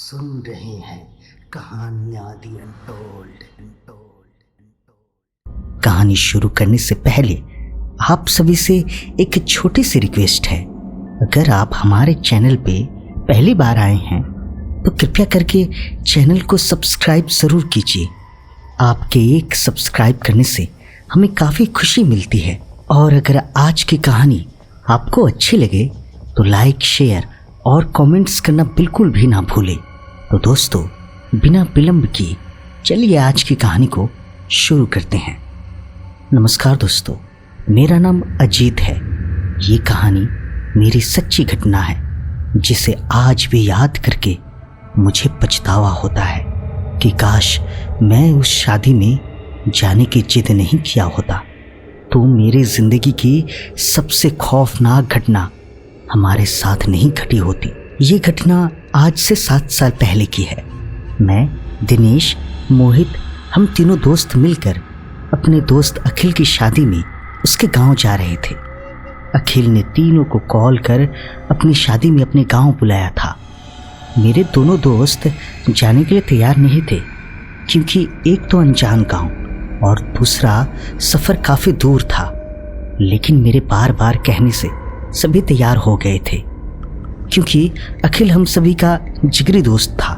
सुन रहे हैं कहानियां दी अनटोल्ड। कहानी शुरू करने से पहले आप सभी से एक छोटी सी रिक्वेस्ट है। अगर आप हमारे चैनल पे पहली बार आए हैं तो कृपया करके चैनल को सब्सक्राइब ज़रूर कीजिए। आपके एक सब्सक्राइब करने से हमें काफ़ी खुशी मिलती है। और अगर आज की कहानी आपको अच्छी लगे तो लाइक, शेयर और कमेंट्स करना बिल्कुल भी ना भूलें। तो दोस्तों, बिना विलंब किए चलिए आज की कहानी को शुरू करते हैं। नमस्कार दोस्तों, मेरा नाम अजीत है। ये कहानी मेरी सच्ची घटना है जिसे आज भी याद करके मुझे पछतावा होता है कि काश मैं उस शादी में जाने की जिद नहीं किया होता तो मेरी ज़िंदगी की सबसे खौफनाक घटना हमारे साथ नहीं घटी होती। ये घटना आज से 7 साल पहले की है। मैं, दिनेश, मोहित, हम तीनों दोस्त मिलकर अपने दोस्त अखिल की शादी में उसके गांव जा रहे थे। अखिल ने तीनों को कॉल कर अपनी शादी में अपने गांव बुलाया था। मेरे दोनों दोस्त जाने के लिए तैयार नहीं थे क्योंकि एक तो अनजान गांव और दूसरा सफ़र काफ़ी दूर था। लेकिन मेरे बार बार कहने से सभी तैयार हो गए थे क्योंकि अखिल हम सभी का जिगरी दोस्त था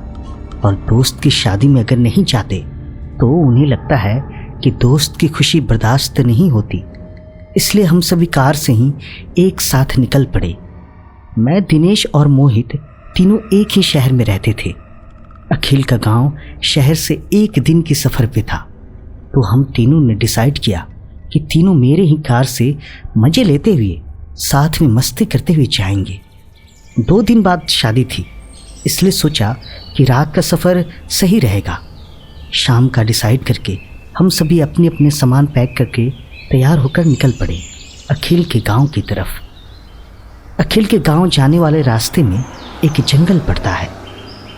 और दोस्त की शादी में अगर नहीं जाते तो उन्हें लगता है कि दोस्त की खुशी बर्दाश्त नहीं होती। इसलिए हम सभी कार से ही एक साथ निकल पड़े। मैं, दिनेश और मोहित तीनों एक ही शहर में रहते थे। अखिल का गांव शहर से 1 दिन की सफ़र पे था। तो हम तीनों ने डिसाइड किया कि तीनों मेरे ही कार से मज़े लेते हुए साथ में मस्ती करते हुए जाएंगे। 2 दिन बाद शादी थी, इसलिए सोचा कि रात का सफ़र सही रहेगा। शाम का डिसाइड करके हम सभी अपने अपने सामान पैक करके तैयार होकर निकल पड़े अखिल के गांव की तरफ। अखिल के गांव जाने वाले रास्ते में एक जंगल पड़ता है।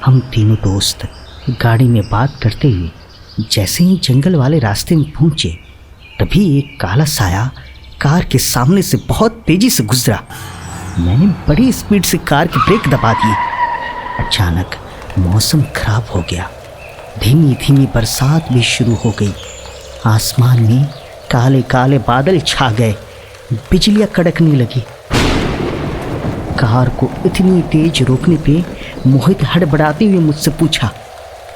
हम तीनों दोस्त गाड़ी में बात करते हुए जैसे ही जंगल वाले रास्ते में पहुंचे तभी एक काला साया कार के सामने से बहुत तेजी से गुजरा। मैंने बड़ी स्पीड से कार की ब्रेक दबा दी। अचानक मौसम खराब हो गया। धीमी धीमी बरसात भी शुरू हो गई। आसमान में काले काले बादल छा गए। बिजलियां कड़कने लगी। कार को इतनी तेज रोकने पे मोहित हड़बड़ाते हुए मुझसे पूछा,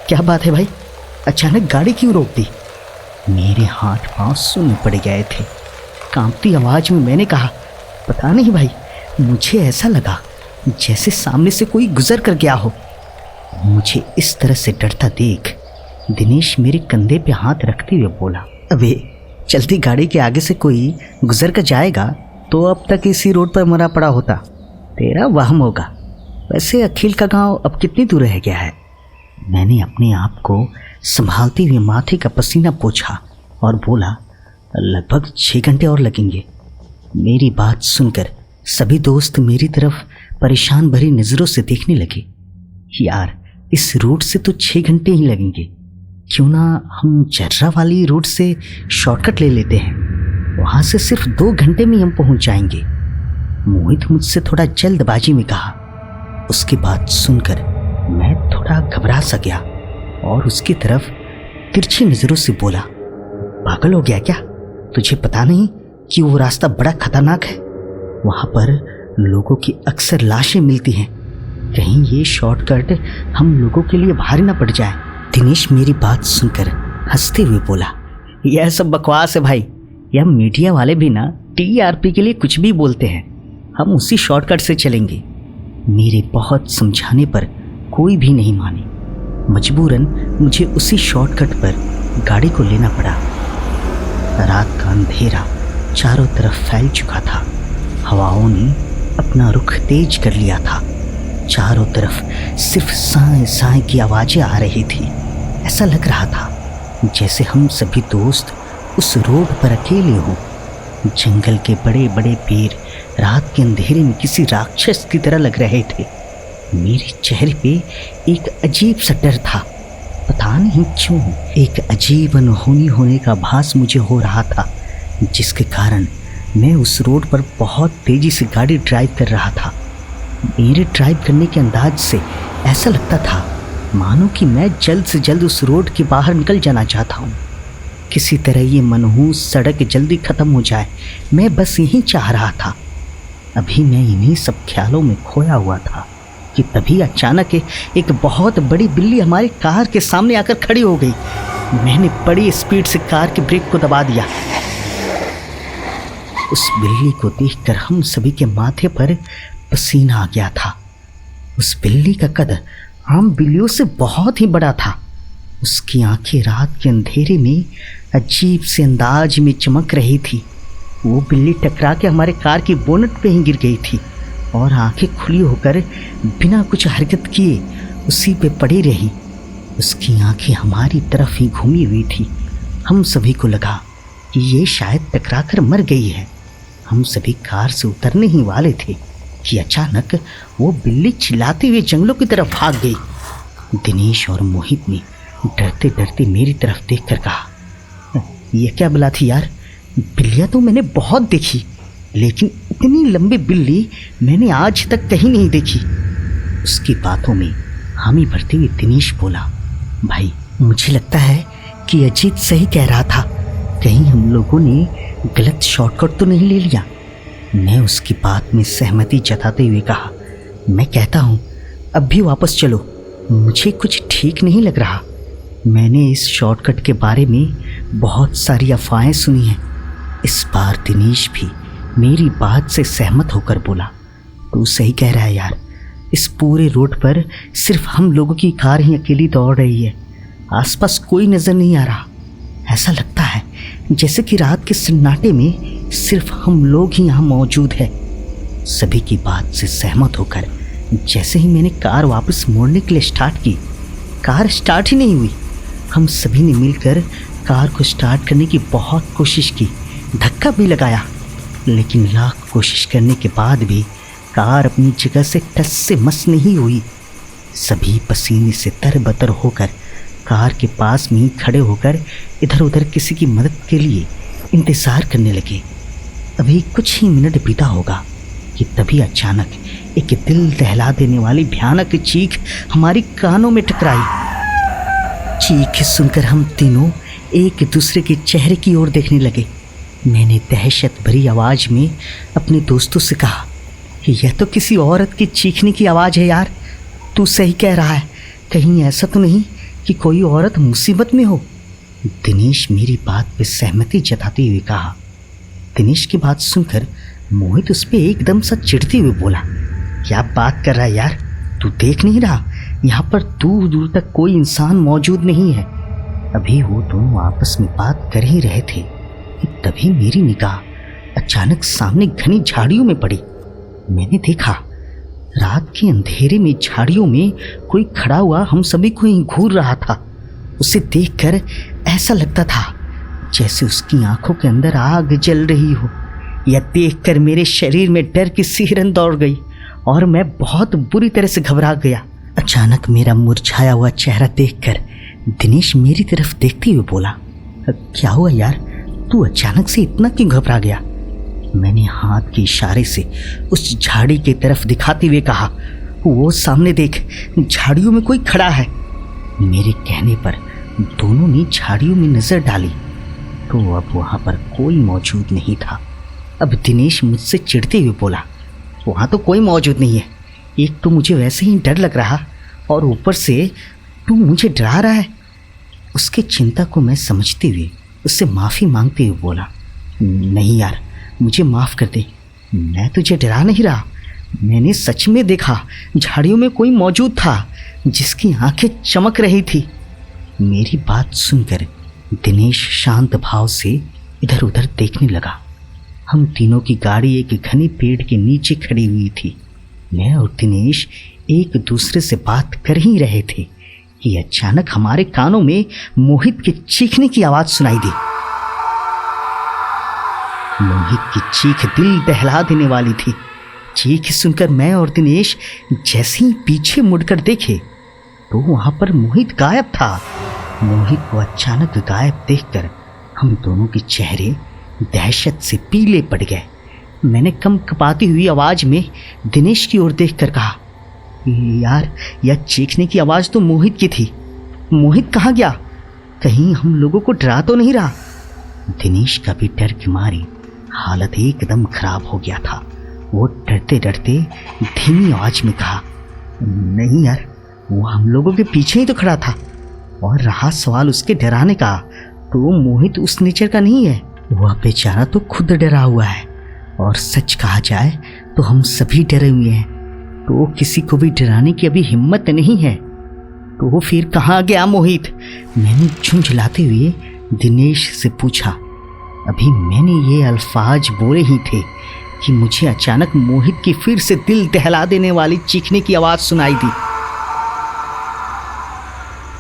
क्या बात है भाई, अचानक गाड़ी क्यों रोक दी? मेरे हाथ पांव सूने पड़ गए थे। कांपती आवाज़ में मैंने कहा, पता नहीं भाई, मुझे ऐसा लगा जैसे सामने से कोई गुजर कर गया हो। मुझे इस तरह से डरता देख दिनेश मेरे कंधे पे हाथ रखते हुए बोला, अबे चलती गाड़ी के आगे से कोई गुजर कर जाएगा तो अब तक इसी रोड पर मरा पड़ा होता। तेरा वहम होगा। वैसे अखिल का गांव अब कितनी दूर रह गया है? मैंने अपने आप को संभालते हुए माथे का पसीना पोंछा और बोला, लगभग 6 घंटे और लगेंगे। मेरी बात सुनकर सभी दोस्त मेरी तरफ परेशान भरी नज़रों से देखने लगे। यार, इस रूट से तो 6 घंटे ही लगेंगे, क्यों ना हम जर्रा वाली रूट से शॉर्टकट ले लेते हैं, वहाँ से सिर्फ 2 घंटे में हम पहुँच जाएंगे। मोहित मुझसे थोड़ा जल्दबाजी में कहा। उसकी बात सुनकर मैं थोड़ा घबरा सा गया और उसकी तरफ तिरछी नज़रों से बोला, पागल हो गया क्या? तुझे पता नहीं कि वो रास्ता बड़ा खतरनाक है? वहाँ पर लोगों की अक्सर लाशें मिलती हैं। कहीं ये शॉर्टकट हम लोगों के लिए भारी ना पड़ जाए। दिनेश मेरी बात सुनकर हंसते हुए बोला, यह सब बकवास है भाई। यह मीडिया वाले भी ना TRP के लिए कुछ भी बोलते हैं। हम उसी शॉर्टकट से चलेंगे। मेरे बहुत समझाने पर कोई भी नहीं माने। मजबूरन मुझे उसी शॉर्टकट पर गाड़ी को लेना पड़ा। रात का अंधेरा चारों तरफ फैल चुका था। हवाओं ने अपना रुख तेज कर लिया था। चारों तरफ सिर्फ साए साए की आवाज़ें आ रही थी। ऐसा लग रहा था जैसे हम सभी दोस्त उस रोड पर अकेले हों। जंगल के बड़े बड़े पेड़ रात के अंधेरे में किसी राक्षस की तरह लग रहे थे। मेरे चेहरे पे एक अजीब सा डर था। पता नहीं क्यों एक अजीब अनहोनी होने का आभास मुझे हो रहा था, जिसके कारण मैं उस रोड पर बहुत तेज़ी से गाड़ी ड्राइव कर रहा था। मेरे ड्राइव करने के अंदाज से ऐसा लगता था मानो कि मैं जल्द से जल्द उस रोड के बाहर निकल जाना चाहता हूँ। किसी तरह ये मनहूस सड़क जल्दी ख़त्म हो जाए, मैं बस यही चाह रहा था। अभी मैं इन्हीं सब ख्यालों में खोया हुआ था कि तभी अचानक एक बहुत बड़ी बिल्ली हमारी कार के सामने आकर खड़ी हो गई। मैंने बड़ी स्पीड से कार के ब्रेक को दबा दिया। उस बिल्ली को देखकर हम सभी के माथे पर पसीना आ गया था। उस बिल्ली का कद आम बिल्लियों से बहुत ही बड़ा था। उसकी आंखें रात के अंधेरे में अजीब से अंदाज में चमक रही थी। वो बिल्ली टकरा के हमारे कार की बोनट पे ही गिर गई थी और आंखें खुली होकर बिना कुछ हरकत किए उसी पे पड़ी रही। उसकी आंखें हमारी तरफ ही घूमी हुई थी। हम सभी को लगा कि ये शायद टकरा कर मर गई है। हम सभी कार से उतरने ही वाले थे कि अचानक वो बिल्ली चिल्लाते हुए जंगलों की तरफ भाग गई। दिनेश और मोहित ने डरते डरते मेरी तरफ देखकर कहा, ये क्या बला थी यार? बिल्लियाँ तो मैंने बहुत देखी, लेकिन इतनी लंबी बिल्ली मैंने आज तक कहीं नहीं देखी। उसकी बातों में हामी भरते हुए दिनेश बोला, भाई मुझे लगता है कि अजीत सही कह रहा था। कहीं हम लोगों ने गलत शॉर्टकट तो नहीं ले लिया। मैं उसकी बात में सहमति जताते हुए कहा, मैं कहता हूँ अब भी वापस चलो, मुझे कुछ ठीक नहीं लग रहा। मैंने इस शॉर्टकट के बारे में बहुत सारी अफवाहें सुनी हैं। इस बार दिनेश भी मेरी बात से सहमत होकर बोला, तू सही कह रहा है यार। इस पूरे रोड पर सिर्फ हम लोगों की कार ही अकेली दौड़ रही है। आसपास कोई नज़र नहीं आ रहा। ऐसा लगता है जैसे कि रात के सन्नाटे में सिर्फ हम लोग ही यहाँ मौजूद है। सभी की बात से सहमत होकर जैसे ही मैंने कार वापस मोड़ने के लिए स्टार्ट की, कार स्टार्ट ही नहीं हुई। हम सभी ने मिलकर कार को स्टार्ट करने की बहुत कोशिश की, धक्का भी लगाया, लेकिन लाख कोशिश करने के बाद भी कार अपनी जगह से टस से मस नहीं हुई। सभी पसीने से तरबतर होकर कार के पास में ही खड़े होकर इधर उधर किसी की मदद के लिए इंतज़ार करने लगे। अभी कुछ ही मिनट बीता होगा कि तभी अचानक एक दिल दहला देने वाली भयानक चीख हमारी कानों में टकराई। चीख सुनकर हम तीनों एक दूसरे के चेहरे की ओर देखने लगे। मैंने दहशत भरी आवाज़ में अपने दोस्तों से कहा, यह तो किसी औरत की चीखने की आवाज़ है यार। तू सही कह रहा है, कहीं ऐसा तो नहीं कि कोई औरत मुसीबत में हो? दिनेश मेरी बात पे सहमति जताते हुए कहा। दिनेश की बात सुनकर मोहित उस पर एकदम सा चिढ़ते हुए बोला, क्या बात कर रहा है यार? तू देख नहीं रहा यहाँ पर दूर दूर तक कोई इंसान मौजूद नहीं है। अभी वो दोनों आपस में बात कर ही रहे थे कि तभी मेरी निगाह अचानक सामने घनी झाड़ियों में पड़ी। मैंने देखा रात के अंधेरे में झाड़ियों में कोई खड़ा हुआ हम सभी को ही घूर रहा था। उसे देखकर ऐसा लगता था जैसे उसकी आंखों के अंदर आग जल रही हो। यह देखकर मेरे शरीर में डर की सिहरन दौड़ गई और मैं बहुत बुरी तरह से घबरा गया। अचानक मेरा मुरझाया हुआ चेहरा देखकर दिनेश मेरी तरफ देखते हुए बोला, क्या हुआ यार, तू अचानक से इतना क्यों घबरा गया? मैंने हाथ के इशारे से उस झाड़ी की तरफ दिखाते हुए कहा, वो सामने देख, झाड़ियों में कोई खड़ा है। मेरे कहने पर दोनों ने झाड़ियों में नजर डाली तो अब वहां पर कोई मौजूद नहीं था। अब दिनेश मुझसे चिढ़ते हुए बोला, वहां तो कोई मौजूद नहीं है। एक तो मुझे वैसे ही डर लग रहा और ऊपर से तू मुझे डरा रहा है। उसकी चिंता को मैं समझते हुए उससे माफ़ी मांगते हुए बोला, नहीं यार, मुझे माफ़ कर दे, मैं तुझे डरा नहीं रहा। मैंने सच में देखा झाड़ियों में कोई मौजूद था जिसकी आंखें चमक रही थी। मेरी बात सुनकर दिनेश शांत भाव से इधर उधर देखने लगा। हम तीनों की गाड़ी एक घने पेड़ के नीचे खड़ी हुई थी। मैं और दिनेश एक दूसरे से बात कर ही रहे थे कि अचानक हमारे कानों में मोहित के चीखने की आवाज़ सुनाई दी। मोहित की चीख दिल दहला देने वाली थी। चीख सुनकर मैं और दिनेश जैसे ही पीछे मुड़कर देखे तो वहां पर मोहित गायब था। मोहित को अचानक गायब देखकर हम दोनों के चेहरे दहशत से पीले पड़ गए। मैंने कम कपाती हुई आवाज में दिनेश की ओर देखकर कहा, यार, यह चीखने की आवाज़ तो मोहित की थी। मोहित कहाँ गया? कहीं हम लोगों को डरा तो नहीं रहा? दिनेश का भी डर की मारी हालत एकदम खराब हो गया था। वो डरते डरते धीमी आवाज में कहा, नहीं यार, वो हम लोगों के पीछे ही तो खड़ा था। और रहा सवाल उसके डराने का, तो मोहित उस नेचर का नहीं है। वह बेचारा तो खुद डरा हुआ है, और सच कहा जाए तो हम सभी डरे हुए हैं। तो किसी को भी डराने की अभी हिम्मत नहीं है। तो फिर कहाँ गया मोहित? मैंने झुंझलाते हुए दिनेश से पूछा। अभी मैंने ये अल्फाज बोले ही थे कि मुझे अचानक मोहित की फिर से दिल दहला देने वाली चीखने की आवाज़ सुनाई दी।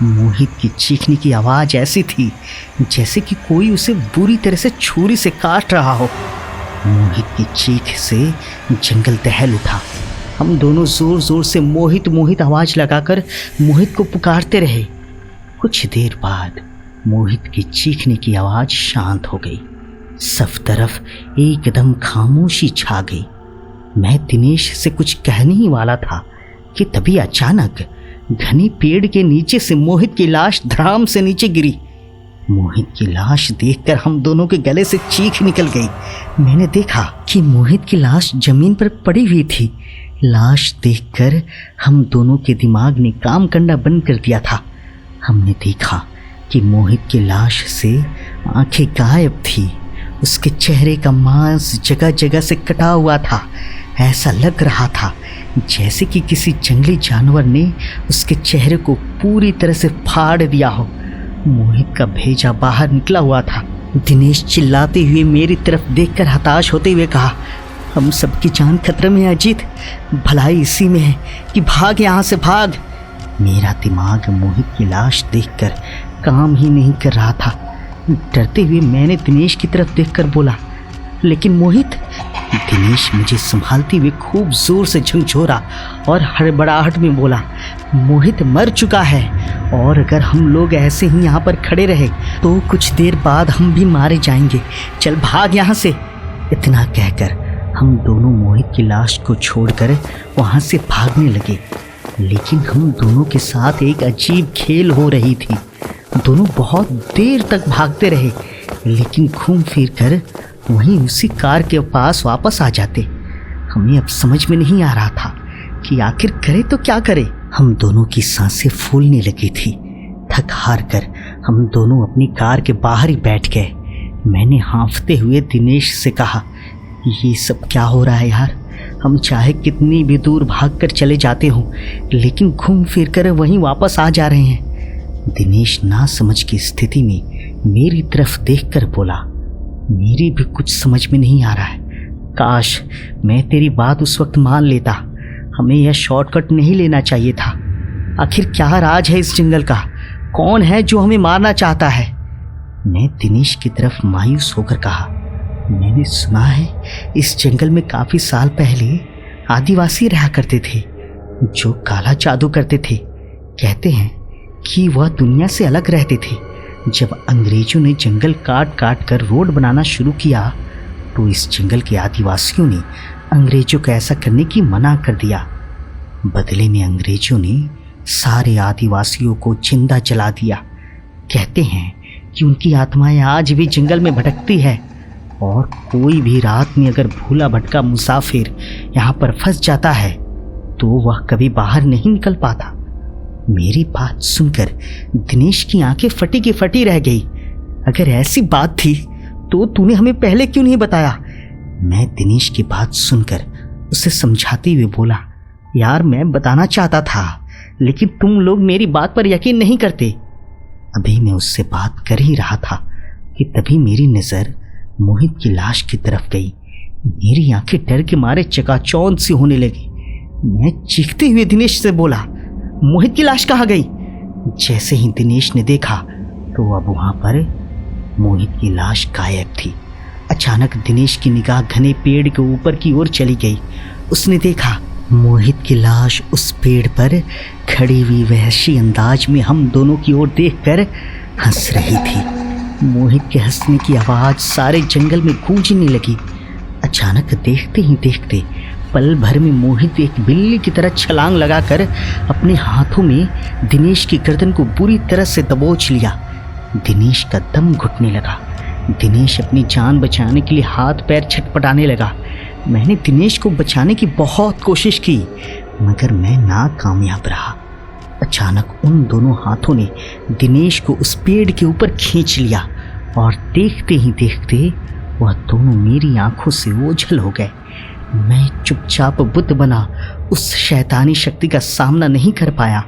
मोहित की चीखने की आवाज़ ऐसी थी जैसे कि कोई उसे बुरी तरह से छुरी से काट रहा हो। मोहित की चीख से जंगल दहल उठा। हम दोनों जोर जोर से मोहित मोहित आवाज़ लगाकर मोहित को पुकारते रहे। कुछ देर बाद मोहित की चीखने की आवाज़ शांत हो गई। सब तरफ एकदम खामोशी छा गई। मैं दिनेश से कुछ कहने ही वाला था कि तभी अचानक घने पेड़ के नीचे से मोहित की लाश धड़ाम से नीचे गिरी। मोहित की लाश देखकर हम दोनों के गले से चीख निकल गई। मैंने देखा कि मोहित की लाश जमीन पर पड़ी हुई थी। लाश देखकर हम दोनों के दिमाग ने काम करना बंद कर दिया था। हमने देखा कि मोहित की लाश से आंखें गायब थी। उसके चेहरे का मांस जगह जगह से कटा हुआ था। ऐसा लग रहा था जैसे कि किसी जंगली जानवर ने उसके चेहरे को पूरी तरह से फाड़ दिया हो। मोहित का भेजा बाहर निकला हुआ था। दिनेश चिल्लाते हुए मेरी तरफ देखकर हताश होते हुए कहा, हम सबकी जान खतरे में है अजीत, भलाई इसी में है कि भाग यहाँ से भाग। मेरा दिमाग मोहित की लाश देखकर काम ही नहीं कर रहा था। डरते हुए मैंने दिनेश की तरफ देखकर बोला, लेकिन मोहित। दिनेश मुझे संभालते हुए खूब जोर से झंझोरा और हड़बड़ाहट में बोला, मोहित मर चुका है, और अगर हम लोग ऐसे ही यहाँ पर खड़े रहे तो कुछ देर बाद हम भी मारे जाएंगे। चल भाग यहाँ से। इतना कहकर हम दोनों मोहित की लाश को छोड़कर वहाँ से भागने लगे। लेकिन हम दोनों के साथ एक अजीब खेल हो रही थी। दोनों बहुत देर तक भागते रहे, लेकिन घूम फिर कर वहीं उसी कार के पास वापस आ जाते। हमें अब समझ में नहीं आ रहा था कि आखिर करे तो क्या करे। हम दोनों की सांसें फूलने लगी थी। थक हार कर हम दोनों अपनी कार के बाहर ही बैठ गए। मैंने हाँफते हुए दिनेश से कहा, ये सब क्या हो रहा है यार? हम चाहे कितनी भी दूर भागकर चले जाते हों, लेकिन घूम फिर कर वहीं वापस आ जा रहे हैं। दिनेश ना समझ की स्थिति में मेरी तरफ देखकर बोला, मेरी भी कुछ समझ में नहीं आ रहा है। काश मैं तेरी बात उस वक्त मान लेता। हमें यह शॉर्टकट नहीं लेना चाहिए था। आखिर क्या राज है इस जंगल का? कौन है जो हमें मारना चाहता है? मैं दिनेश की तरफ मायूस होकर कहा, मैंने सुना है इस जंगल में काफ़ी साल पहले आदिवासी रहा करते थे जो काला जादू करते थे। कहते हैं कि वह दुनिया से अलग रहते थे। जब अंग्रेजों ने जंगल काट काट कर रोड बनाना शुरू किया तो इस जंगल के आदिवासियों ने अंग्रेजों को ऐसा करने की मना कर दिया। बदले में अंग्रेजों ने सारे आदिवासियों को जिंदा जला दिया। कहते हैं कि उनकी आत्माएं आज भी जंगल में भटकती है, और कोई भी रात में अगर भूला भटका मुसाफिर यहाँ पर फंस जाता है तो वह कभी बाहर नहीं निकल पाता। मेरी बात सुनकर दिनेश की आंखें फटी की फटी रह गई। अगर ऐसी बात थी तो तूने हमें पहले क्यों नहीं बताया? मैं दिनेश की बात सुनकर उसे समझाते हुए बोला, यार मैं बताना चाहता था, लेकिन तुम लोग मेरी बात पर यकीन नहीं करते। अभी मैं उससे बात कर ही रहा था कि तभी मेरी नज़र मोहित की लाश की तरफ गई। मेरी आंखें डर के मारे चकाचौंध सी होने लगी। मैं चीखते हुए दिनेश से बोला, मोहित की लाश कहाँ गई? जैसे ही दिनेश ने देखा तो अब वहाँ पर मोहित की लाश गायब थी। अचानक दिनेश की निगाह घने पेड़ के ऊपर की ओर चली गई। उसने देखा मोहित की लाश उस पेड़ पर खड़ी हुई वहशी अंदाज में हम दोनों की ओर देखकर हंस रही थी। मोहित के हंसने की आवाज़ सारे जंगल में गूंजने लगी। अचानक देखते ही देखते पल भर में मोहित एक बिल्ली की तरह छलांग लगाकर अपने हाथों में दिनेश की गर्दन को बुरी तरह से दबोच लिया। दिनेश का दम घुटने लगा। दिनेश अपनी जान बचाने के लिए हाथ पैर छटपटाने लगा। मैंने दिनेश को बचाने की बहुत कोशिश की, मगर मैं नाकामयाब रहा। अचानक उन दोनों हाथों ने दिनेश को उस पेड़ के ऊपर खींच लिया और देखते ही देखते वह दोनों मेरी आंखों से ओझल हो गए। मैं चुपचाप बुद्ध बना उस शैतानी शक्ति का सामना नहीं कर पाया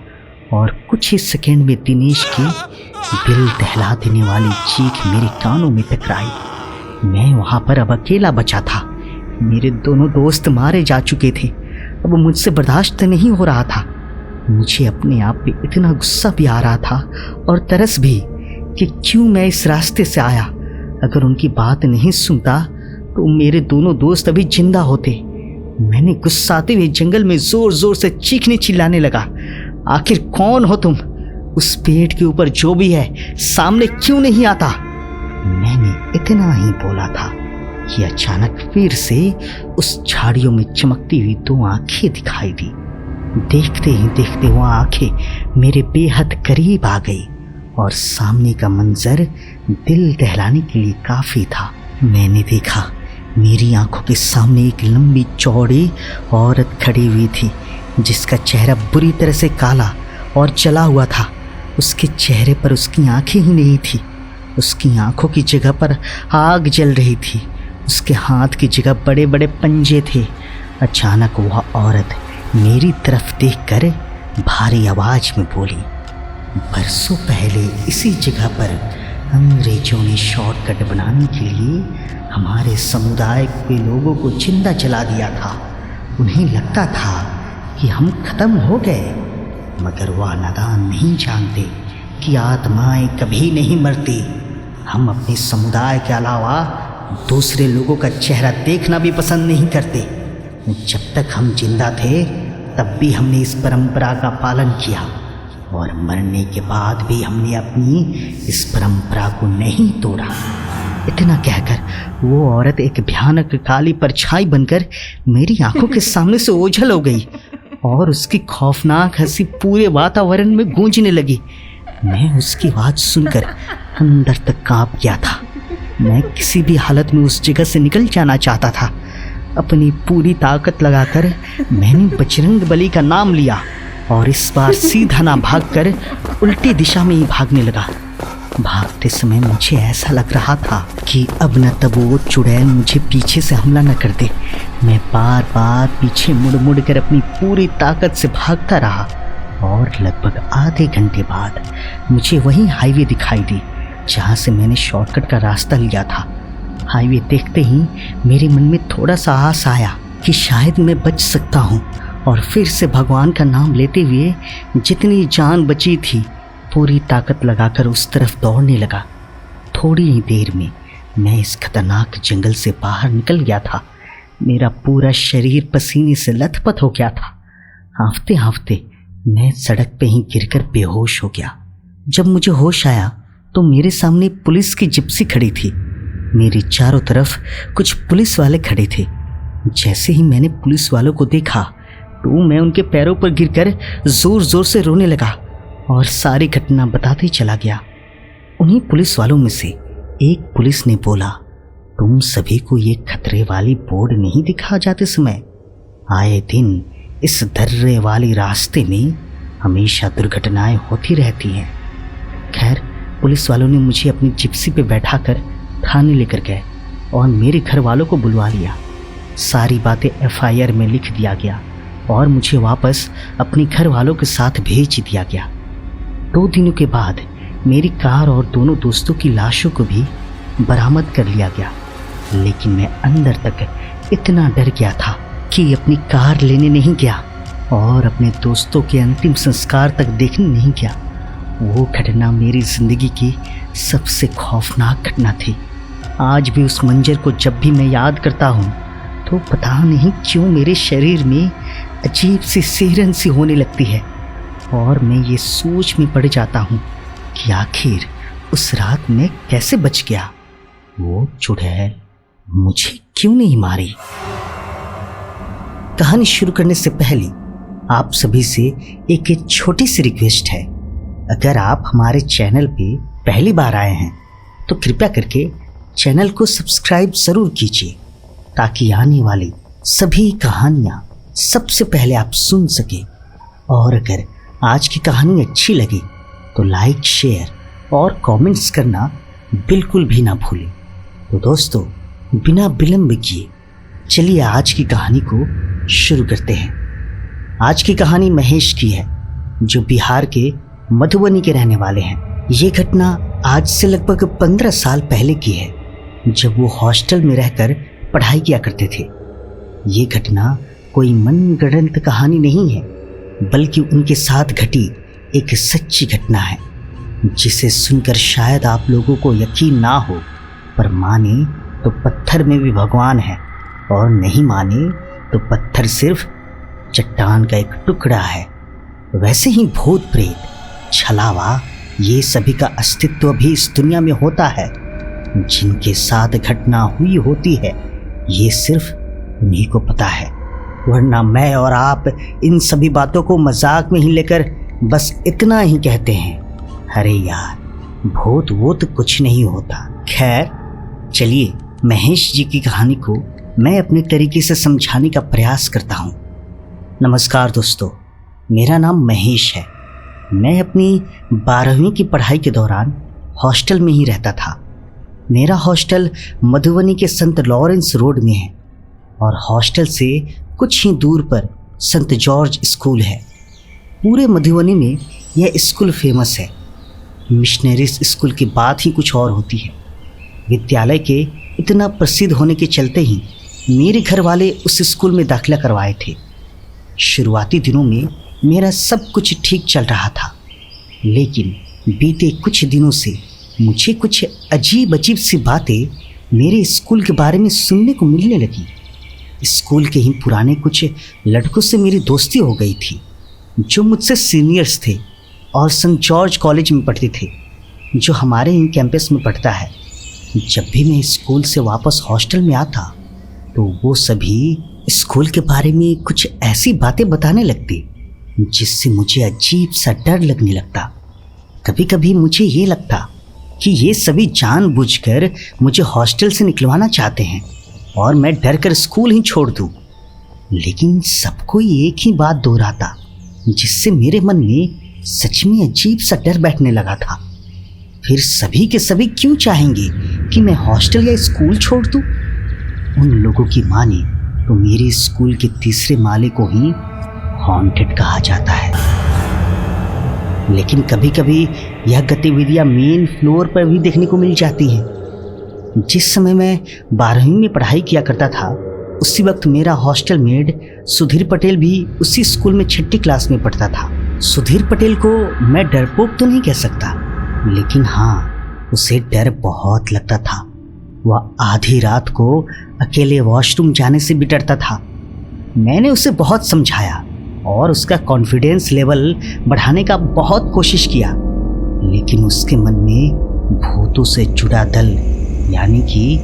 और कुछ ही सेकंड में दिनेश की दिल दहला देने वाली चीख मेरे कानों में टकराई। मैं वहां पर अब अकेला बचा था। मेरे दोनों दोस्त मारे जा चुके थे। अब मुझसे बर्दाश्त नहीं हो रहा था। मुझे अपने आप पे इतना गुस्सा भी आ रहा था और तरस भी कि क्यों मैं इस रास्ते से आया। अगर उनकी बात नहीं सुनता तो मेरे दोनों दोस्त अभी जिंदा होते। मैंने गुस्साते हुए जंगल में जोर जोर से चीखने चिल्लाने लगा, आखिर कौन हो तुम? उस पेड़ के ऊपर जो भी है सामने क्यों नहीं आता? मैंने इतना ही बोला था कि अचानक फिर से उस झाड़ियों में चमकती हुई दो आंखें दिखाई दी। देखते ही देखते वह आंखें मेरे बेहद करीब आ गई और सामने का मंजर दिल दहलाने के लिए काफी था। मैंने देखा मेरी आंखों के सामने एक लंबी चौड़ी औरत खड़ी हुई थी, जिसका चेहरा बुरी तरह से काला और जला हुआ था। उसके चेहरे पर उसकी आंखें ही नहीं थी, उसकी आंखों की जगह पर आग जल रही थी। उसके हाथ की जगह बड़े बड़े पंजे थे। अचानक वह औरत मेरी तरफ देखकर भारी आवाज में बोली, बरसों पहले इसी जगह पर अंग्रेजों ने शॉर्टकट बनाने के लिए हमारे समुदाय के लोगों को जिंदा जला दिया था। उन्हें लगता था कि हम खत्म हो गए, मगर वह नादान नहीं जानते कि आत्माएं कभी नहीं मरती। हम अपने समुदाय के अलावा दूसरे लोगों का चेहरा देखना भी पसंद नहीं करते। जब तक हम जिंदा थे तब भी हमने इस परंपरा का पालन किया और मरने के बाद भी हमने अपनी इस परंपरा को नहीं तोड़ा। इतना कहकर वो औरत एक भयानक काली परछाई बनकर मेरी आंखों के सामने से ओझल हो गई और उसकी खौफनाक हंसी पूरे वातावरण में गूंजने लगी। मैं उसकी आवाज सुनकर अंदर तक कांप गया था। मैं किसी भी हालत में उस जगह से निकल जाना चाहता था। अपनी पूरी ताकत लगाकर मैंने बजरंग बली का नाम लिया और इस बार सीधा ना भागकर उल्टी दिशा में ही भागने लगा। भागते समय मुझे ऐसा लग रहा था कि अब न तब वो चुड़ैल मुझे पीछे से हमला न कर दे। मैं बार बार पीछे मुड़ मुड़ कर अपनी पूरी ताकत से भागता रहा और लगभग आधे घंटे बाद मुझे वही हाईवे दिखाई दी जहाँ से मैंने शॉर्टकट का रास्ता लिया था। हाईवे देखते ही मेरे मन में थोड़ा सा आस आया कि शायद मैं बच सकता हूँ और फिर से भगवान का नाम लेते हुए जितनी जान बची थी पूरी ताकत लगाकर उस तरफ दौड़ने लगा। थोड़ी ही देर में मैं इस खतरनाक जंगल से बाहर निकल गया था। मेरा पूरा शरीर पसीने से लथपथ हो गया था। हाँफते हाँफते मैं सड़क पे ही गिरकर बेहोश हो गया। जब मुझे होश आया तो मेरे सामने पुलिस की जिप्सी खड़ी थी। मेरे चारों तरफ कुछ पुलिस वाले खड़े थे। जैसे ही मैंने पुलिस वालों को देखा तो मैं उनके पैरों पर गिरकर जोर जोर से रोने लगा और सारी घटना बताते चला गया। उन्हीं पुलिस वालों में से एक पुलिस ने बोला, तुम सभी को ये खतरे वाली बोर्ड नहीं दिखा जाते समय? आए दिन इस दर्रे वाली रास्ते में हमेशा दुर्घटनाएं होती रहती हैं। खैर, पुलिस वालों ने मुझे अपनी जिप्सी पे बैठाकर थाने लेकर गए और मेरे घर वालों को बुलवा लिया। सारी बातें FIR में लिख दिया गया और मुझे वापस अपने घर वालों के साथ भेज दिया गया। 2 दिनों के बाद मेरी कार और दोनों दोस्तों की लाशों को भी बरामद कर लिया गया, लेकिन मैं अंदर तक इतना डर गया था कि अपनी कार लेने नहीं गया और अपने दोस्तों के अंतिम संस्कार तक देखने नहीं गया। वो घटना मेरी जिंदगी की सबसे खौफनाक घटना थी। आज भी उस मंजर को जब भी मैं याद करता हूँ तो पता नहीं क्यों मेरे शरीर में अजीब सी सिहरन सी होने लगती है और मैं ये सोच में पड़ जाता हूँ कि आखिर उस रात में कैसे बच गया। वो चुड़ैल मुझे क्यों नहीं मारी? कहानी शुरू करने से पहले आप सभी से एक छोटी सी रिक्वेस्ट है। अगर आप हमारे चैनल पे पहली बार आए हैं तो कृपया करके चैनल को सब्सक्राइब ज़रूर कीजिए ताकि आने वाली सभी कहानियाँ सबसे पहले आप सुन सकें। और अगर आज की कहानी अच्छी लगी तो लाइक, शेयर और कमेंट्स करना बिल्कुल भी ना भूलें। तो दोस्तों, बिना विलंब किए चलिए आज की कहानी को शुरू करते हैं। आज की कहानी महेश की है, जो बिहार के मधुबनी के रहने वाले हैं। ये घटना आज से लगभग 15 साल पहले की है, जब वो हॉस्टल में रहकर पढ़ाई किया करते थे। ये घटना कोई मनगढ़ंत कहानी नहीं है, बल्कि उनके साथ घटी एक सच्ची घटना है, जिसे सुनकर शायद आप लोगों को यकीन ना हो, पर माने तो पत्थर में भी भगवान है और नहीं माने तो पत्थर सिर्फ चट्टान का एक टुकड़ा है। वैसे ही भूत प्रेत, छलावा, ये सभी का अस्तित्व भी इस दुनिया में होता है। जिनके साथ घटना हुई होती है ये सिर्फ उन्हीं को पता है, वरना मैं और आप इन सभी बातों को मजाक में ही लेकर बस इतना ही कहते हैं, अरे यार भूत वोत कुछ नहीं होता। खैर चलिए महेश जी की कहानी को मैं अपने तरीके से समझाने का प्रयास करता हूँ। नमस्कार दोस्तों, मेरा नाम महेश है। मैं अपनी 12वीं की पढ़ाई के दौरान हॉस्टल में ही रहता था। मेरा हॉस्टल मधुबनी के संत लॉरेंस रोड में है और हॉस्टल से कुछ ही दूर पर संत जॉर्ज स्कूल है। पूरे मधुबनी में यह स्कूल फेमस है। मिशनरीज स्कूल की बात ही कुछ और होती है। विद्यालय के इतना प्रसिद्ध होने के चलते ही मेरे घर वाले उस स्कूल में दाखिला करवाए थे। शुरुआती दिनों में मेरा सब कुछ ठीक चल रहा था, लेकिन बीते कुछ दिनों से मुझे कुछ अजीब अजीब सी बातें मेरे स्कूल के बारे में सुनने को मिलने लगी। स्कूल के ही पुराने कुछ लड़कों से मेरी दोस्ती हो गई थी, जो मुझसे सीनियर्स थे और सेंट जॉर्ज कॉलेज में पढ़ते थे, जो हमारे ही कैंपस में पढ़ता है। जब भी मैं स्कूल से वापस हॉस्टल में आता तो वो सभी स्कूल के बारे में कुछ ऐसी बातें बताने लगते जिससे मुझे अजीब सा डर लगने लगता। कभी कभी मुझे ये लगता कि ये सभी जानबूझकर मुझे हॉस्टल से निकलवाना चाहते हैं और मैं डर कर स्कूल ही छोड़ दूँ। लेकिन सबको एक ही बात दोहराता, जिससे मेरे मन में सच में अजीब सा डर बैठने लगा था। फिर सभी के सभी क्यों चाहेंगे कि मैं हॉस्टल या स्कूल छोड़ दूँ? उन लोगों की माने तो मेरे स्कूल के तीसरे माले को ही हॉन्टेड कहा जाता है। लेकिन कभी कभी यह गतिविधियां मेन फ्लोर पर भी देखने को मिल जाती हैं। जिस समय मैं 12वीं में पढ़ाई किया करता था, उसी वक्त मेरा हॉस्टल मेट सुधीर पटेल भी उसी स्कूल में 6ठी क्लास में पढ़ता था। सुधीर पटेल को मैं डरपोक तो नहीं कह सकता, लेकिन हाँ, उसे डर बहुत लगता था। वह आधी रात को अकेले वॉशरूम जाने से भी डरता था। मैंने उसे बहुत समझाया और उसका कॉन्फिडेंस लेवल बढ़ाने का बहुत कोशिश किया, लेकिन उसके मन में भूतों से जुड़ा दल यानी कि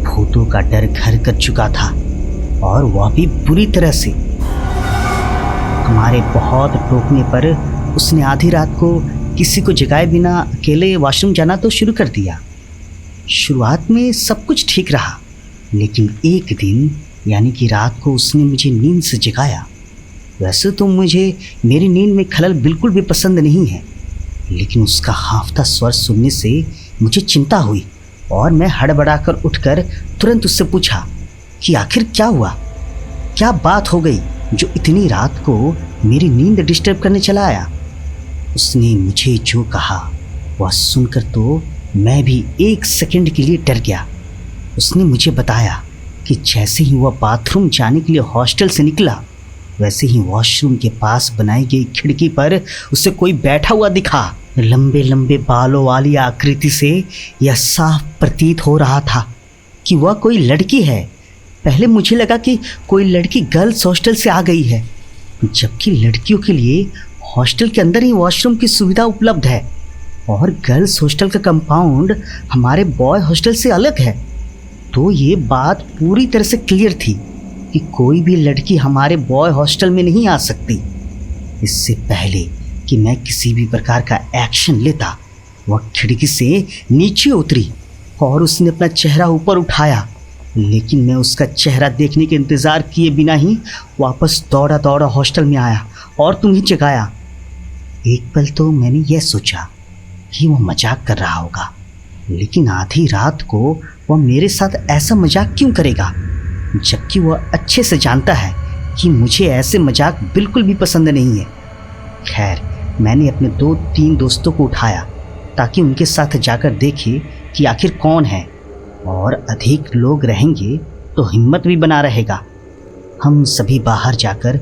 भूतों का डर घर कर चुका था, और वह भी बुरी तरह से। हमारे बहुत टोकने पर उसने आधी रात को किसी को जगाए बिना अकेले वॉशरूम जाना तो शुरू कर दिया। शुरुआत में सब कुछ ठीक रहा, लेकिन एक दिन यानी कि रात को उसने मुझे नींद से जगाया। वैसे तो मुझे मेरी नींद में खलल बिल्कुल भी पसंद नहीं है, लेकिन उसका हांफता स्वर सुनने से मुझे चिंता हुई और मैं हड़बड़ाकर उठकर तुरंत उससे पूछा कि आखिर क्या हुआ, क्या बात हो गई जो इतनी रात को मेरी नींद डिस्टर्ब करने चला आया। उसने मुझे जो कहा वह सुनकर तो मैं भी एक सेकंड के लिए डर गया। उसने मुझे बताया कि जैसे ही वह बाथरूम जाने के लिए हॉस्टल से निकला, वैसे ही वॉशरूम के पास बनाई गई खिड़की पर उसे कोई बैठा हुआ दिखा। लंबे लंबे बालों वाली आकृति से यह साफ प्रतीत हो रहा था कि वह कोई लड़की है। पहले मुझे लगा कि कोई लड़की गर्ल्स हॉस्टल से आ गई है, जबकि लड़कियों के लिए हॉस्टल के अंदर ही वॉशरूम की सुविधा उपलब्ध है और गर्ल्स हॉस्टल का कंपाउंड हमारे बॉय हॉस्टल से अलग है। तो ये बात पूरी तरह से क्लियर थी कि कोई भी लड़की हमारे बॉय हॉस्टल में नहीं आ सकती। इससे पहले कि मैं किसी भी प्रकार का एक्शन लेता, वह खिड़की से नीचे उतरी और उसने अपना चेहरा ऊपर उठाया, लेकिन मैं उसका चेहरा देखने के इंतज़ार किए बिना ही वापस दौड़ा दौड़ा हॉस्टल में आया और तुम्हें जगाया। एक पल तो मैंने यह सोचा कि वह मजाक कर रहा होगा, लेकिन आधी रात को वह मेरे साथ ऐसा मजाक क्यों करेगा, जबकि वह अच्छे से जानता है कि मुझे ऐसे मजाक बिल्कुल भी पसंद नहीं है। खैर, मैंने अपने 2-3 दोस्तों को उठाया ताकि उनके साथ जाकर देखे कि आखिर कौन है, और अधिक लोग रहेंगे तो हिम्मत भी बना रहेगा। हम सभी बाहर जाकर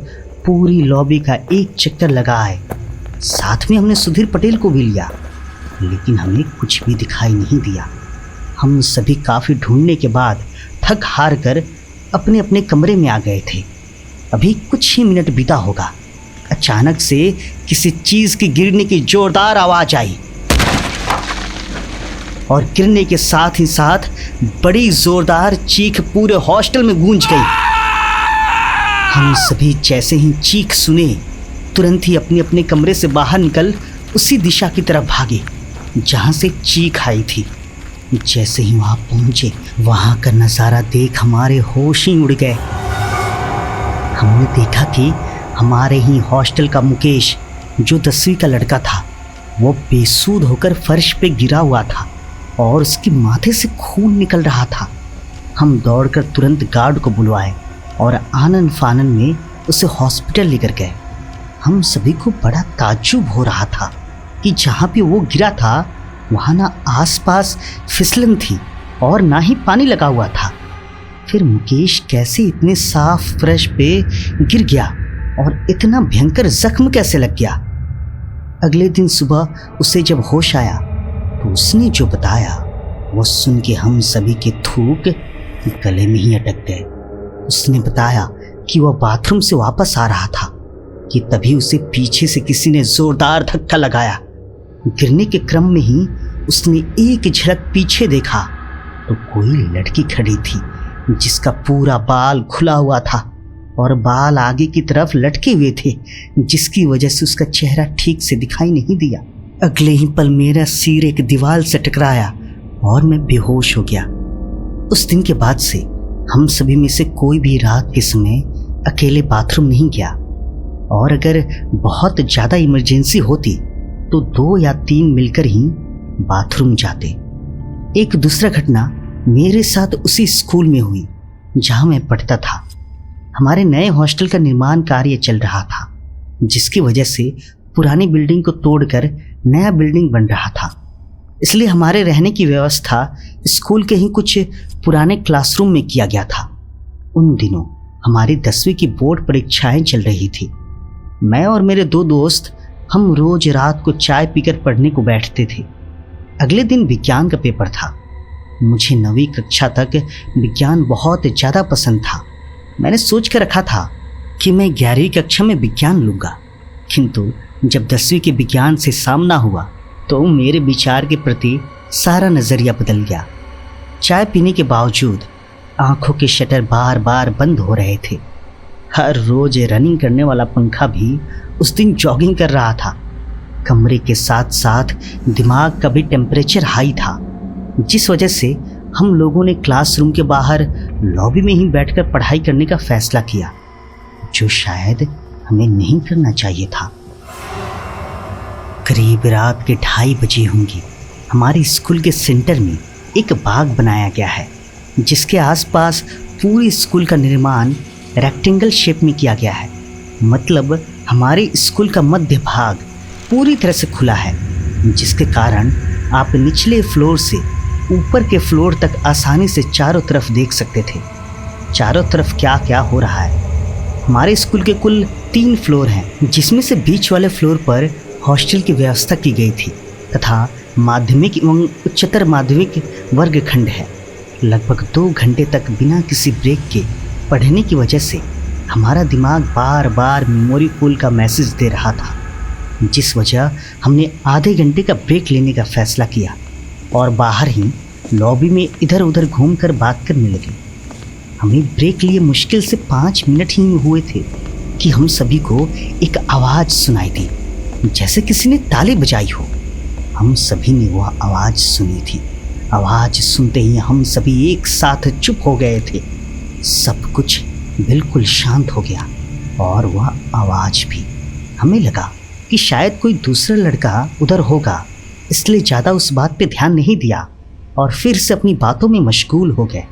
पूरी लॉबी का एक चक्कर लगा आए। साथ में हमने सुधीर पटेल को भी लिया, लेकिन हमें कुछ भी दिखाई नहीं दिया। हम सभी काफ़ी ढूंढने के बाद थक हार कर अपने अपने कमरे में आ गए थे। अभी कुछ ही मिनट बीता होगा, अचानक से किसी चीज़ की गिरने की जोरदार आवाज़ आई और गिरने के साथ ही साथ बड़ी जोरदार चीख पूरे हॉस्टल में गूंज गई। हम सभी जैसे ही चीख सुने, तुरंत ही अपने अपने कमरे से बाहर निकल उसी दिशा की तरफ भागे जहां से चीख आई थी। जैसे ही वहां पहुंचे, वहां का नज़ारा देख हमारे होश ही उड़ गए। हमने देखा कि हमारे ही हॉस्टल का मुकेश, जो 10वीं का लड़का था, वो बेसुध होकर फर्श पे गिरा हुआ था और उसके माथे से खून निकल रहा था। हम दौड़कर तुरंत गार्ड को बुलवाए और आनन फानन में उसे हॉस्पिटल लेकर गए। हम सभी को बड़ा ताज्जुब हो रहा था कि जहाँ पे वो गिरा था वहाँ ना आसपास फिसलन थी और ना ही पानी लगा हुआ था। फिर मुकेश कैसे इतने साफ फर्श पे गिर गया और इतना भयंकर जख्म कैसे लग गया। अगले दिन सुबह उसे जब होश आया तो उसने जो बताया वो सुन के हम सभी के थूक गले में ही अटक गए। उसने बताया कि वह बाथरूम से वापस आ रहा था कि तभी उसे पीछे से किसी ने जोरदार धक्का लगाया। गिरने के क्रम में ही उसने एक झलक पीछे देखा तो कोई लड़की खड़ी थी जिसका पूरा बाल खुला हुआ था और बाल आगे की तरफ लटके हुए थे, जिसकी वजह से उसका चेहरा ठीक से दिखाई नहीं दिया। अगले ही पल मेरा सिर एक दीवार से टकराया और मैं बेहोश हो गया। उस दिन के बाद से हम सभी में से कोई भी रात के समय अकेले बाथरूम नहीं गया, और अगर बहुत ज़्यादा इमरजेंसी होती तो 2 या 3 मिलकर ही बाथरूम जाते। एक दूसरा घटना मेरे साथ उसी स्कूल में हुई जहां मैं पढ़ता था। हमारे नए हॉस्टल का निर्माण कार्य चल रहा था, जिसकी वजह से पुरानी बिल्डिंग को तोड़कर नया बिल्डिंग बन रहा था। इसलिए हमारे रहने की व्यवस्था स्कूल के ही कुछ पुराने क्लासरूम में किया गया था। उन दिनों हमारी 10वीं की बोर्ड परीक्षाएं चल रही थी। मैं और मेरे 2 दोस्त हम रोज रात को चाय पीकर पढ़ने को बैठते थे। अगले दिन विज्ञान का पेपर था। मुझे 9वीं कक्षा तक विज्ञान बहुत ज़्यादा पसंद था। मैंने सोच कर रखा था कि मैं 11वीं कक्षा में विज्ञान लूँगा, किंतु जब 10वीं के विज्ञान से सामना हुआ तो मेरे विचार के प्रति सारा नज़रिया बदल गया। चाय पीने के बावजूद आंखों के शटर बार बार बंद हो रहे थे। हर रोज रनिंग करने वाला पंखा भी उस दिन जॉगिंग कर रहा था। कमरे के साथ साथ दिमाग का भी टेम्परेचर हाई था, जिस वजह से हम लोगों ने क्लासरूम के बाहर लॉबी में ही बैठकर पढ़ाई करने का फैसला किया, जो शायद हमें नहीं करना चाहिए था। करीब रात के 2:30 बजे होंगे। हमारे स्कूल के सेंटर में एक बाग बनाया गया है, जिसके आसपास पूरी स्कूल का निर्माण रेक्टेंगल शेप में किया गया है। मतलब हमारे स्कूल का मध्य भाग पूरी तरह से खुला है, जिसके कारण आप निचले फ्लोर से ऊपर के फ्लोर तक आसानी से चारों तरफ देख सकते थे। चारों तरफ क्या क्या हो रहा है। हमारे स्कूल के कुल 3 फ्लोर हैं, जिसमें से बीच वाले फ्लोर पर हॉस्टल की व्यवस्था की गई थी तथा माध्यमिक एवं उच्चतर माध्यमिक वर्ग खंड है। लगभग 2 घंटे तक बिना किसी ब्रेक के पढ़ने की वजह से हमारा दिमाग बार बार मेमोरी फुल का मैसेज दे रहा था, जिस वजह हमने आधे घंटे का ब्रेक लेने का फैसला किया और बाहर ही लॉबी में इधर उधर घूमकर बात करने लगे। हमें ब्रेक लिए मुश्किल से 5 मिनट ही हुए थे कि हम सभी को एक आवाज़ सुनाई दी, जैसे किसी ने ताली बजाई हो। हम सभी ने वह आवाज़ सुनी थी। आवाज़ सुनते ही हम सभी एक साथ चुप हो गए थे। सब कुछ बिल्कुल शांत हो गया और वह आवाज़ भी। हमें लगा कि शायद कोई दूसरा लड़का उधर होगा, इसलिए ज़्यादा उस बात पे ध्यान नहीं दिया और फिर से अपनी बातों में मशगूल हो गए।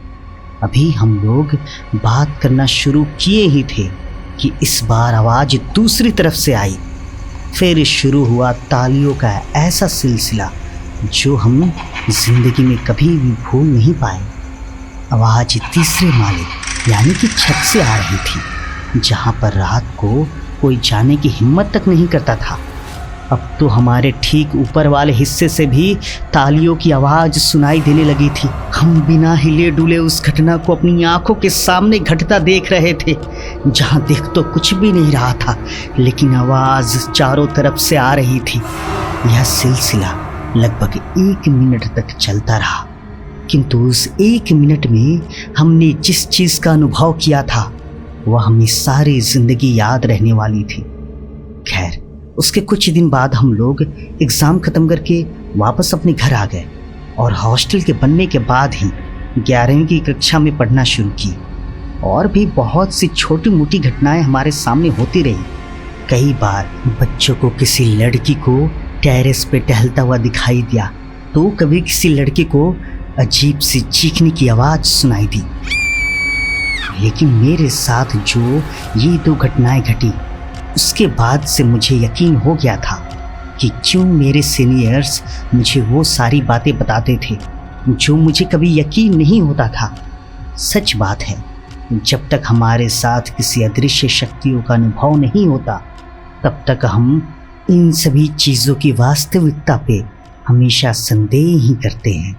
अभी हम लोग बात करना शुरू किए ही थे कि इस बार आवाज़ दूसरी तरफ से आई। फिर शुरू हुआ तालियों का ऐसा सिलसिला जो हम जिंदगी में कभी भी भूल नहीं पाए। आवाज़ तीसरे माले यानी कि छत से आ रही थी, जहाँ पर रात को कोई जाने की हिम्मत तक नहीं करता था। अब तो हमारे ठीक ऊपर वाले हिस्से से भी तालियों की आवाज़ सुनाई देने लगी थी। हम बिना हिले डुले उस घटना को अपनी आंखों के सामने घटता देख रहे थे, जहां देख तो कुछ भी नहीं रहा था, लेकिन आवाज़ चारों तरफ से आ रही थी। यह सिलसिला लगभग 1 मिनट तक चलता रहा, किंतु उस 1 मिनट में हमने जिस चीज़ का अनुभव किया था वह हमें सारी जिंदगी याद रहने वाली थी। खैर, उसके कुछ दिन बाद हम लोग एग्ज़ाम ख़त्म करके वापस अपने घर आ गए और हॉस्टल के बनने के बाद ही 11वीं की कक्षा में पढ़ना शुरू की। और भी बहुत सी छोटी मोटी घटनाएं हमारे सामने होती रही। कई बार बच्चों को किसी लड़की को टेरेस पे टहलता हुआ दिखाई दिया, तो कभी किसी लड़के को अजीब सी चीखने की आवाज़ सुनाई दी। लेकिन मेरे साथ जो ये 2 घटनाएं घटी, उसके बाद से मुझे यकीन हो गया था कि क्यों मेरे सीनियर्स मुझे वो सारी बातें बताते थे जो मुझे कभी यकीन नहीं होता था। सच बात है, जब तक हमारे साथ किसी अदृश्य शक्तियों का अनुभव नहीं होता, तब तक हम इन सभी चीज़ों की वास्तविकता पे हमेशा संदेह ही करते हैं।